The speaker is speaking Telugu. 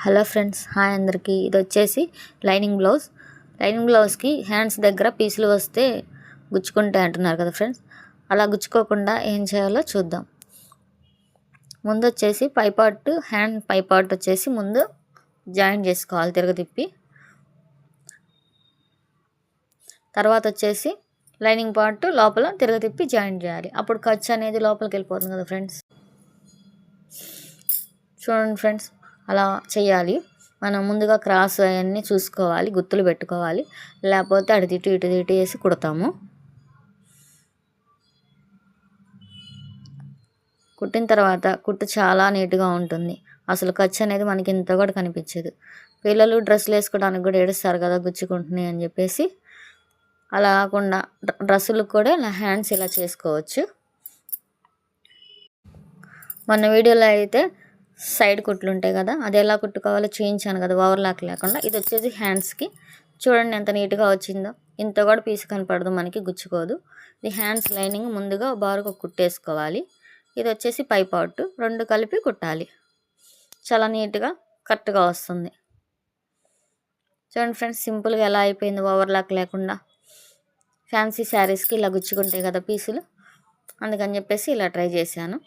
హలో ఫ్రెండ్స్, హాయ్ అందరికీ. ఇది వచ్చేసి లైనింగ్ బ్లౌజ్కి హ్యాండ్స్ దగ్గర పీసులు వస్తే గుచ్చుకుంటాయి అంటున్నారు కదా ఫ్రెండ్స్. అలా గుచ్చుకోకుండా ఏం చేయాలో చూద్దాం. ముందు వచ్చేసి హ్యాండ్ పై పార్ట్ వచ్చేసి ముందు జాయిన్ చేసుకోవాలి తిప్పి. తర్వాత వచ్చేసి లైనింగ్ పార్ట్ లోపల తిప్పి జాయిన్ చేయాలి. అప్పుడు ఖర్చు అనేది లోపలికి వెళ్ళిపోతుంది కదా ఫ్రెండ్స్. చూడండి ఫ్రెండ్స్, అలా చేయాలి. మనం ముందుగా క్రాస్ అవన్నీ చూసుకోవాలి, గుర్తులు పెట్టుకోవాలి. లేకపోతే అటు ఇటు వేసి కుడతాము. కుట్టిన తర్వాత కుట్టు చాలా నీట్గా ఉంటుంది. అసలు ఖర్చు అనేది మనకి ఇంత కూడా కనిపించదు. పిల్లలు డ్రెస్సులు వేసుకోవడానికి కూడా ఏడుస్తారు కదా గుచ్చుకుంటున్నాయి అని చెప్పేసి. అలా కాకుండా డ్రెస్సులకు కూడా ఇలా హ్యాండ్స్ ఇలా చేసుకోవచ్చు. మొన్న వీడియోలో అయితే సైడ్ కుట్లు ఉంటాయి కదా, అది ఎలా కుట్టుకోవాలో చూపించాను కదా, ఓవర్లాక్ లేకుండా. ఇది వచ్చేసి హ్యాండ్స్కి. చూడండి ఎంత నీట్గా వచ్చిందో. ఇంత కూడా పీసు కనపడదు, మనకి గుచ్చుకోదు. ఇది హ్యాండ్స్ లైనింగ్ ముందుగా బారుగా కుట్టేసుకోవాలి. ఇది వచ్చేసి పై పార్ట్, రెండు కలిపి కుట్టాలి. చాలా నీట్గా కరెక్ట్గా వస్తుంది. చూడండి ఫ్రెండ్స్, సింపుల్గా ఎలా అయిపోయింది ఓవర్లాక్ లేకుండా. ఫ్యాన్సీ శారీస్కి ఇలా గుచ్చుకుంటాయి కదా పీసులు, అందుకని చెప్పేసి ఇలా ట్రై చేశాను.